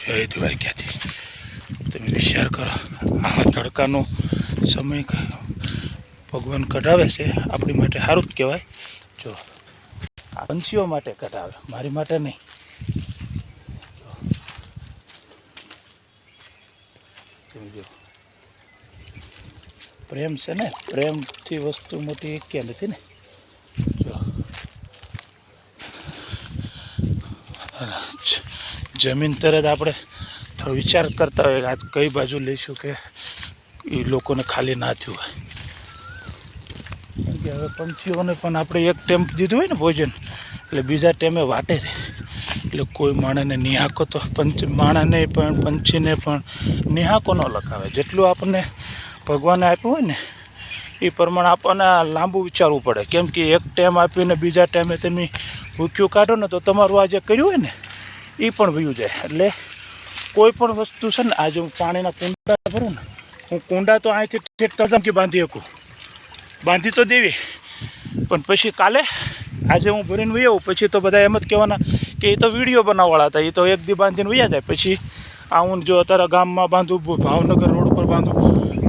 જય દ્વારકાથી. તમે વિચાર કરો, આ તડકાનો સમય ભગવાન કઢાવે છે આપણી માટે સારું જ કહેવાય. જો આ પંછીઓ માટે કઢાવે, મારી માટે નહીં. જો પ્રેમ છે ને, પ્રેમથી વસ્તુ મોટી એક ક્યાં નથી ને. જો જમીન તરત આપણે થોડો વિચાર કરતા હોય આજ કઈ બાજુ લઈશું કે એ લોકોને ખાલી ના થયું હોય. કેમ કે હવે પંછીઓને પણ આપણે એક ટાઈમ દીધું હોય ને ભોજન, એટલે બીજા ટાઈમે વાટે રહે. એટલે કોઈ માણસને નિહાકો તો માણસને પણ પંછીને પણ નિહાકો ન લખાવે. જેટલું આપણને ભગવાને આપ્યું હોય ને એ પ્રમાણે આપણને લાંબુ વિચારવું પડે. કેમ કે એક ટાઈમ આપીને બીજા ટાઈમે તમે ભૂખ્યું કાઢો ને તો તમારું આ જે કર્યું હોય ને એ પણ વયું જાય. એટલે કોઈ પણ વસ્તુ છે ને, આજે હું પાણીના કુંડા ભરું ને, હું કુંડા તો અહીંથી ઠેઠ તરજમથી બાંધી શકું, બાંધી તો દેવી, પણ પછી કાલે આજે હું ભરીને વહી આવું પછી તો બધા એમ જ કહેવાના કે એ તો વિડીયો બનાવવાળા હતા, એ તો એક દી બાંધીને વયા જાય. પછી આ હું જો અત્યારે ગામમાં બાંધું, ભાવનગર રોડ ઉપર બાંધું,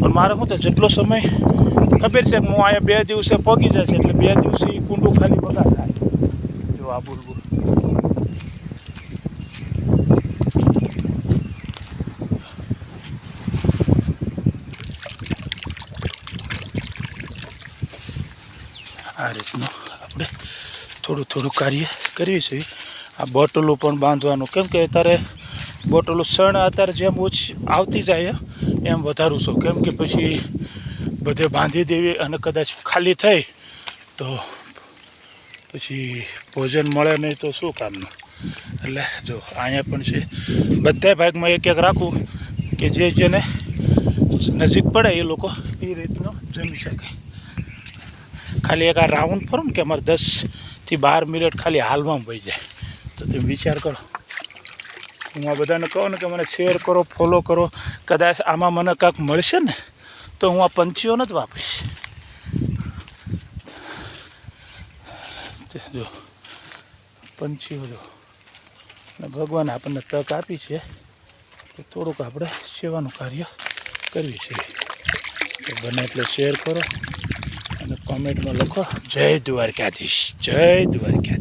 પણ મારે શું થાય જેટલો સમય ખબર છે કે હું અહીંયા 2 દિવસે પહોંચી જશે, એટલે 2 દિવસે એ કુંડું ખાલી બગાડ થાય. જો આ બુલબુલ આ રીતનું આપણે થોડું થોડું કાર્ય કરીએ છીએ. આ બોટલો પણ બાંધવાનું, કેમ કે અત્યારે બોટલો સણ અત્યારે જેમ ઓછી આવતી જાય એમ વધારું છું. કેમ કે પછી બધે બાંધી દેવી અને કદાચ ખાલી થઈ તો પછી ભોજન મળે નહીં તો શું કામનું. એટલે જો અહીંયા પણ છે, બધા ભાગમાં એક એક રાખવું કે જેને નજીક પડે એ લોકો એ રીતનું જમી શકે. ખાલી એક આ રાઉન્ડ ફરો ને કે અમારે 10 થી 12 મિનિટ ખાલી હાલવામાં વહી જાય. તો તમે વિચાર કરો, હું આ બધાને કહું ને કે મને શેર કરો, ફોલો કરો. કદાચ આમાં મને કાંઈક મળશે ને તો હું આ પંછીઓને જ વાપરીશ. જો પંછીઓ જો, અને ભગવાને આપણને તક આપી છે તો થોડુંક આપણે સેવાનું કાર્ય કરવી છે. તો બને એટલે શેર કરો અને કોમેન્ટમાં લખો જય દ્વારકાધીશ, જય દ્વારકાધીશ.